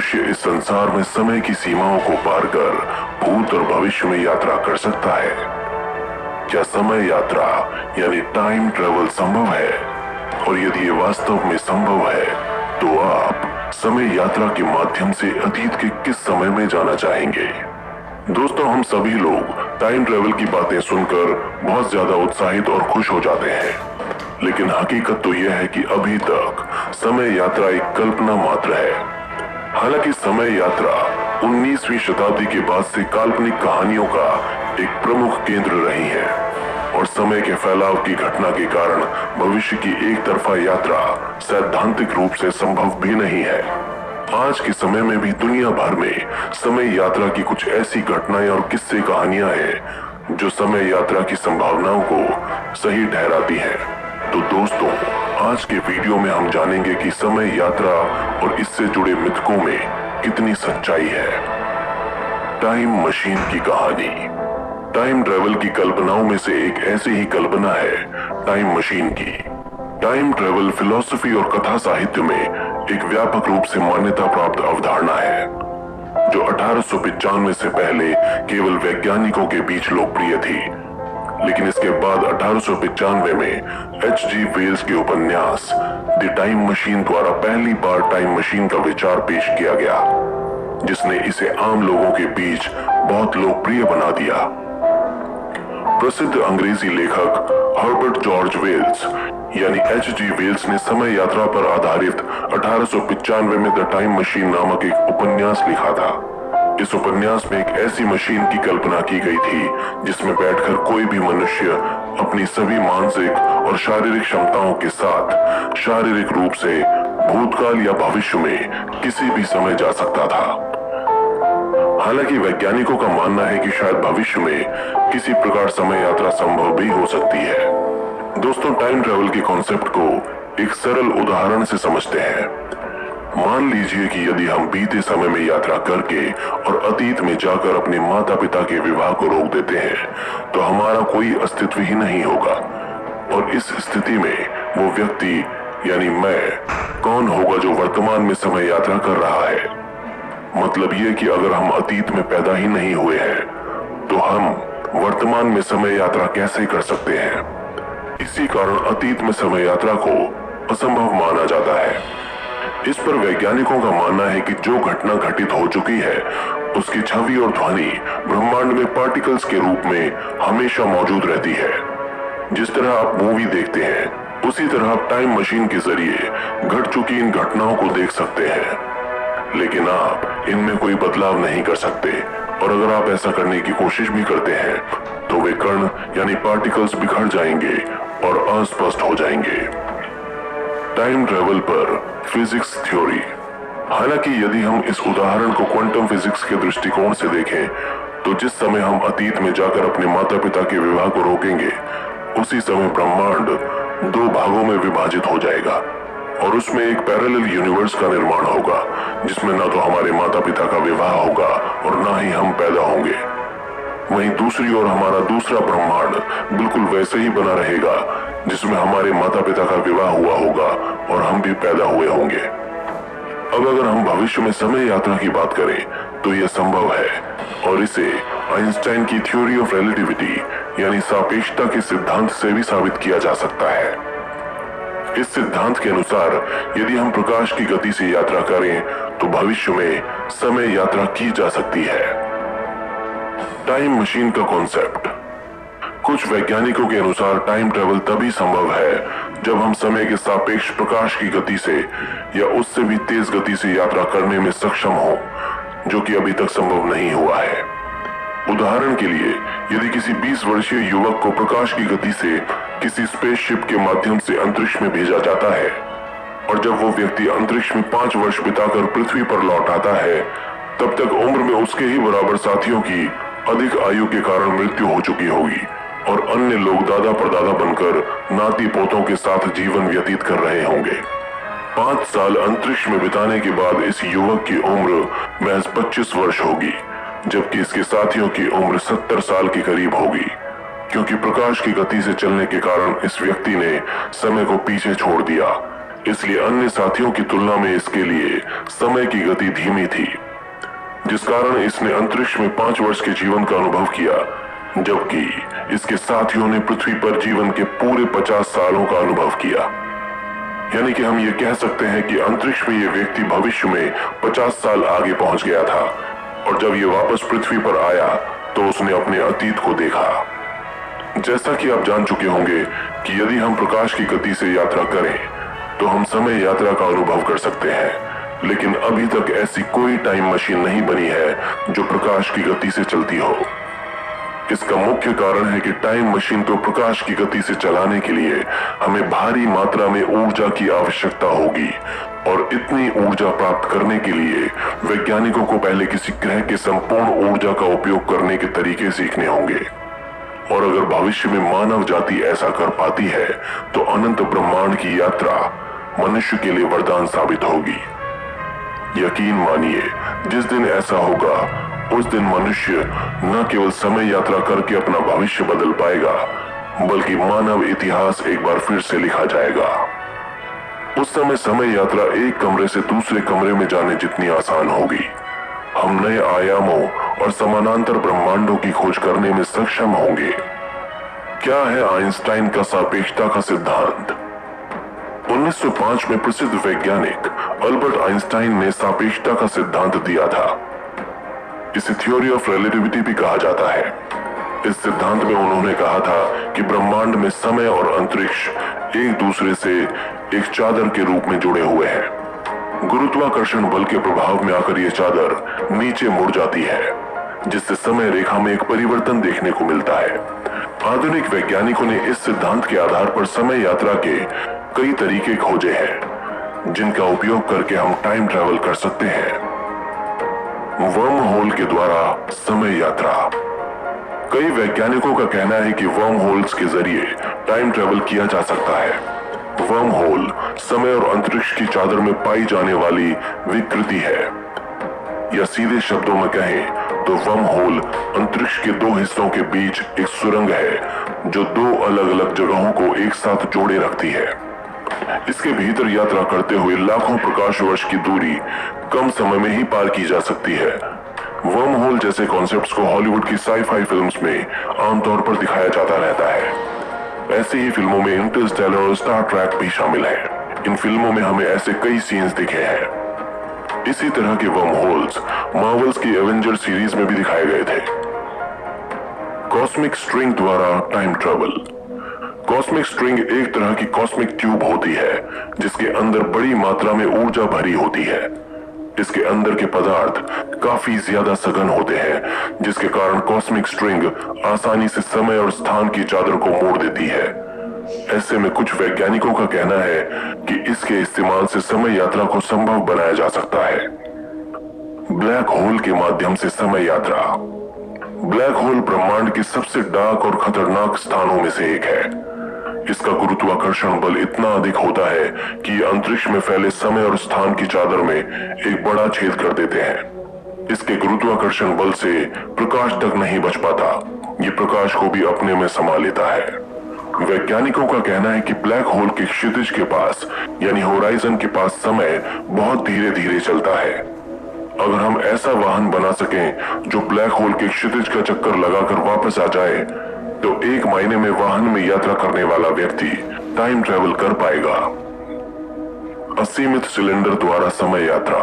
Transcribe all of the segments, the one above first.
मनुष्य इस संसार में समय की सीमाओं को पार कर भूत और भविष्य में यात्रा कर सकता है? क्या समय यात्रा यानी टाइम ट्रेवल संभव है? और यदि ये वास्तव में संभव है तो आप समय यात्रा के माध्यम से अतीत के किस समय में जाना चाहेंगे? दोस्तों, हम सभी लोग टाइम ट्रेवल की बातें सुनकर बहुत ज्यादा उत्साहित और खुश हो जाते हैं, लेकिन हकीकत तो यह है कि अभी तक समय यात्रा एक कल्पना मात्र है। हालांकि समय यात्रा 19वीं शताब्दी के बाद से काल्पनिक कहानियों का एक प्रमुख केंद्र रही है और समय के फैलाव की घटना के कारण भविष्य की एक तरफा यात्रा सैद्धांतिक रूप से संभव भी नहीं है। आज के समय में भी दुनिया भर में समय यात्रा की कुछ ऐसी घटनाएं और किस्से कहानियां हैं जो समय यात्रा की संभावनाओं को सही ठहराती हैं। तो दोस्तों, आज के वीडियो में हम जानेंगे कि समय यात्रा और इससे जुड़े मिथकों में कितनी सच्चाई है। टाइम मशीन की कहानी। टाइम ट्रेवल की कल्पनाओं में से एक ऐसी ही कल्पना है टाइम मशीन की। टाइम ट्रेवल फिलॉसफी और कथा साहित्य में एक व्यापक रूप से मान्यता प्राप्त अवधारणा है जो 1895 से पहले केवल वैज्ञानिकों के बीच लोकप्रिय थी, लेकिन इसके बाद 1895 में H.G. वेल्स के उपन्यास द टाइम मशीन द्वारा पहली बार टाइम मशीन का विचार पेश किया गया, जिसने इसे आम लोगों के बीच बहुत लोकप्रिय बना दिया। प्रसिद्ध अंग्रेजी लेखक हर्बर्ट जॉर्ज वेल्स यानी H.G. वेल्स ने समय यात्रा पर आधारित 1895 में द टाइम मशीन नामक एक उपन्यास लिखा था। इस उपन्यास में एक ऐसी मशीन की कल्पना की गई थी जिसमें बैठकर कोई भी मनुष्य अपनी सभी मानसिक और शारीरिक क्षमताओं के साथ शारीरिक रूप से भूतकाल या भविष्य में किसी भी समय जा सकता था। हालांकि वैज्ञानिकों का मानना है कि शायद भविष्य में किसी प्रकार समय यात्रा संभव भी हो सकती है। दोस्तों, टाइम ट्रेवल के कॉन्सेप्ट को एक सरल उदाहरण से समझते हैं। मान लीजिए कि यदि हम बीते समय में यात्रा करके और अतीत में जाकर अपने माता पिता के विवाह को रोक देते हैं तो हमारा कोई अस्तित्व ही नहीं होगा, और इस स्थिति में वो व्यक्ति यानी मैं कौन होगा जो वर्तमान में समय यात्रा कर रहा है? मतलब ये कि अगर हम अतीत में पैदा ही नहीं हुए हैं तो हम वर्तमान में समय यात्रा कैसे कर सकते हैं? इसी कारण अतीत में समय यात्रा को असंभव माना जाता है। इस पर वैज्ञानिकों का मानना है कि जो घटना घटित हो चुकी है उसकी छवि और ध्वनि ब्रह्मांड में पार्टिकल्स के रूप में हमेशा मौजूद रहती है। जिस तरह आप मूवी देखते हैं उसी तरह आप टाइम मशीन के जरिए घट चुकी इन घटनाओं को देख सकते हैं, लेकिन आप इनमें कोई बदलाव नहीं कर सकते, और अगर आप ऐसा करने की कोशिश भी करते हैं तो वे कण यानी पार्टिकल्स बिखर जाएंगे और अस्पष्ट हो जाएंगे। टाइम ट्रेवल पर फिजिक्स थ्योरी। हालांकि यदि हम इस उदाहरण को क्वांटम फिजिक्स के दृष्टिकोण से देखें तो जिस समय हम अतीत में जाकर अपने माता पिता के विवाह को रोकेंगे उसी समय ब्रह्मांड 2 भागों में विभाजित हो जाएगा और उसमें एक पैरेलल यूनिवर्स का निर्माण होगा जिसमें ना तो हमारे माता पिता का विवाह होगा और ना ही हम पैदा होंगे। वहीं दूसरी ओर हमारा दूसरा ब्रह्मांड बिल्कुल वैसे ही बना रहेगा जिसमें हमारे माता पिता का विवाह हुआ होगा और हम भी पैदा हुए होंगे। अब अगर हम भविष्य में समय यात्रा की बात करें तो यह संभव है, और इसे आइंस्टाइन की थ्योरी ऑफ रिलेटिविटी यानी सापेक्षता के सिद्धांत से भी साबित किया जा सकता है। इस सिद्धांत के अनुसार यदि हम प्रकाश की गति से यात्रा करें तो भविष्य में समय यात्रा की जा सकती है। टाइम मशीन का कॉन्सेप्ट। कुछ वैज्ञानिकों के अनुसार टाइम ट्रेवल तभी संभव है जब हम समय के सापेक्ष प्रकाश की गति से या उससे भी तेज गति से यात्रा करने में सक्षम हो, जो कि अभी तक संभव नहीं हुआ है। उदाहरण के लिए, यदि किसी 20 वर्षीय युवक को प्रकाश की गति से किसी स्पेसशिप के माध्यम से अंतरिक्ष में भेजा जाता है और जब वो व्यक्ति अंतरिक्ष में 5 वर्ष बिताकर पृथ्वी पर लौट आता है, तब तक उम्र में उसके ही बराबर साथियों की अधिक आयु के कारण मृत्यु हो चुकी होगी और अन्य लोग दादा परदादा बनकर नाती पोतों के साथ जीवन व्यतीत कर रहे होंगे। 5 साल अंतरिक्ष में बिताने के बाद इस युवक की उम्र महज 25 वर्ष होगी, जबकि इसके साथियों की उम्र 70 साल के करीब होगी, क्योंकि प्रकाश की गति से चलने के कारण इस व्यक्ति ने समय को पीछे छोड़ दिया। इसलिए अन्य साथियों की तुलना में इसके लिए समय की गति धीमी थी, जिस कारण इसने अंतरिक्ष में 5 वर्ष के जीवन का अनुभव किया, जबकि इसके साथियों ने पृथ्वी पर जीवन के पूरे 50 सालों का अनुभव किया। यानी कि हम ये कह सकते हैं कि अंतरिक्ष में ये व्यक्ति भविष्य में 50 साल आगे पहुंच गया था, और जब ये वापस पृथ्वी पर आया तो उसने अपने अतीत को देखा। जैसा कि आप जान चुके होंगे कि यदि हम प्रकाश की गति से यात्रा करें तो हम समय यात्रा का अनुभव कर सकते हैं, लेकिन अभी तक ऐसी कोई टाइम मशीन नहीं बनी है जो प्रकाश की गति से चलती हो। इसका मुख्य कारण है कि टाइम मशीन को प्रकाश की गति से चलाने के लिए हमें भारी मात्रा में ऊर्जा की आवश्यकता होगी, और इतनी ऊर्जा प्राप्त करने के लिए वैज्ञानिकों को पहले किसी ग्रह के संपूर्ण ऊर्जा का उपयोग करने के तरीके सीखने होंगे। और अगर भविष्य में मानव जाति ऐसा कर पाती है तो अनंत ब्रह्मांड की यात्रा मनुष्य के लिए वरदान साबित होगी। यकीन मानिए, जिस दिन ऐसा होगा उस दिन मनुष्य न केवल समय यात्रा करके अपना भविष्य बदल पाएगा, बल्कि मानव इतिहास एक बार फिर से लिखा जाएगा। उस समय समय यात्रा एक कमरे से दूसरे कमरे में जाने जितनी आसान होगी। हम नए आयामों और समानांतर ब्रह्मांडों की खोज करने में सक्षम होंगे। क्या है आइंस्टाइन का सापेक्षता का सिद्धांत? 1905 में प्रसिद्ध वैज्ञानिक अल्बर्ट आइंस्टाइन ने सापेक्षता का सिद्धांत दिया था। इसे थ्योरी ऑफ रिलेटिविटी भी कहा जाता है। इस सिद्धांत में उन्होंने कहा था कि ब्रह्मांड में समय और अंतरिक्ष एक दूसरे से एक चादर के रूप में जुड़े हुए हैं। गुरुत्वाकर्षण बल के प्रभाव में आकर यह चादर नीचे मुड़ जाती है, जिससे समय रेखा में एक परिवर्तन देखने को मिलता है। आधुनिक वैज्ञानिकों ने इस सिद्धांत के आधार पर समय यात्रा के कई तरीके खोजे हैं, जिनका उपयोग करके हम टाइम ट्रैवल कर सकते हैं। वर्म होल के द्वारा समय यात्रा। कई वैज्ञानिकों का कहना है कि वर्म होल्स के जरिए टाइम ट्रैवल किया जा सकता है। वर्म होल समय और अंतरिक्ष की चादर में पाई जाने वाली विकृति है, या सीधे शब्दों में कहें तो वर्म होल अंतरिक्ष के 2 हिस्सों के बीच एक सुरंग है जो 2 अलग अलग जगहों को एक साथ जोड़े रखती है। इसके भीतर यात्रा करते हुए लाखों प्रकाश वर्ष की दूरी कम समय में ही पार की जा सकती है। वर्म होल जैसे कॉन्सेप्ट्स को हॉलीवुड की साई-फाई फिल्म्स में आमतौर पर दिखाया जाता रहता है। ऐसी ही फिल्मों में इंटरस्टेलर और स्टार ट्रैक भी शामिल हैं। इन फिल्मों में हमें ऐसे कई सीन्स दिखे हैं। इसी तरह के वर्म होल्स मार्वल्स की एवेंजर सीरीज में भी दिखाए गए थे। कॉस्मिक स्ट्रिंग द्वारा टाइम ट्रैवल। कॉस्मिक स्ट्रिंग एक तरह की कॉस्मिक ट्यूब होती है जिसके अंदर बड़ी मात्रा में ऊर्जा भरी होती है। इसके अंदर के पदार्थ काफी ज्यादा सघन होते हैं, जिसके कारण कॉस्मिक स्ट्रिंग आसानी से समय और स्थान की चादर को मोड़ देती है। ऐसे में कुछ वैज्ञानिकों का कहना है कि इसके इस्तेमाल से समय यात्रा को संभव बनाया जा सकता है। ब्लैक होल के माध्यम से समय यात्रा। ब्लैक होल ब्रह्मांड के सबसे डार्क और खतरनाक स्थानों में से एक है। इसका गुरुत्वाकर्षण बल इतना अधिक होता है कि ये अंतरिक्ष में फैले समय और स्थान की चादर में एक बड़ा छेद कर देते हैं। इसके गुरुत्वाकर्षण बल से प्रकाश तक नहीं बच पाता, ये प्रकाश को भी अपने में समा लेता है। वैज्ञानिकों का कहना है कि ब्लैक होल के क्षितिज के पास यानी होराइजन के पास समय बहुत धीरे धीरे चलता है। अगर हम ऐसा वाहन बना सकें जो ब्लैक होल के क्षितिज का चक्कर लगाकर वापस आ जाए, तो 1 महीने में वाहन में यात्रा करने वाला व्यक्ति टाइम ट्रैवल कर पाएगा। असीमित सिलेंडर द्वारा समय यात्रा।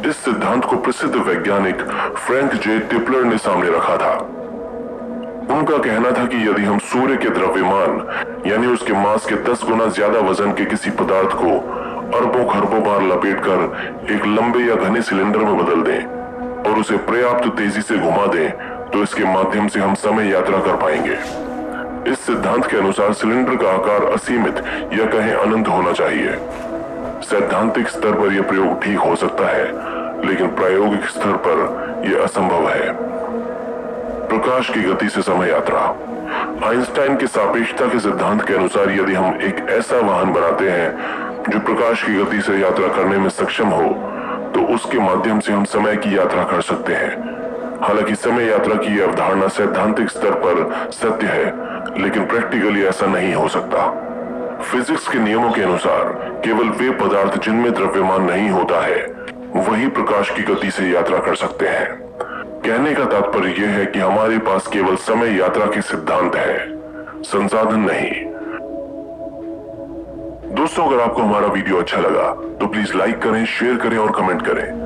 इस सिद्धांत को प्रसिद्ध वैज्ञानिक फ्रैंक जे टिपलर ने सामने रखा था। उनका कहना था कि यदि हम सूर्य के द्रव्यमान यानी उसके मास के 10 गुना ज्यादा वजन के किसी पदार्थ को अरबों खरबों बार लपेटकर एक लंबे या घने सिलेंडर में बदल दें और उसे पर्याप्त तेजी से घुमा दें, तो इसके माध्यम से हम समय यात्रा कर पाएंगे। इस सिद्धांत के अनुसार सिलेंडर का आकार असीमित या कहें अनंत होना चाहिए। सैद्धांतिक स्तर पर यह प्रयोग ठीक हो सकता है, लेकिन प्रायोगिक स्तर पर यह असंभव है। प्रकाश की गति से समय यात्रा। आइंस्टाइन के सापेक्षता के सिद्धांत के अनुसार यदि हम एक ऐसा वाहन बनाते हैं जो प्रकाश की गति से यात्रा करने में सक्षम हो, तो उसके माध्यम से हम समय की यात्रा कर सकते हैं। हालांकि समय यात्रा की अवधारणा सैद्धांतिक स्तर पर सत्य है, लेकिन प्रैक्टिकली ऐसा नहीं हो सकता। फिजिक्स के नियमों के अनुसार केवल वे पदार्थ जिनमें द्रव्यमान नहीं होता है वही प्रकाश की गति से यात्रा कर सकते हैं। कहने का तात्पर्य यह है कि हमारे पास केवल समय यात्रा के सिद्धांत है, संसाधन नहीं। दोस्तों, अगर आपको हमारा वीडियो अच्छा लगा तो प्लीज लाइक करें, शेयर करें और कमेंट करें।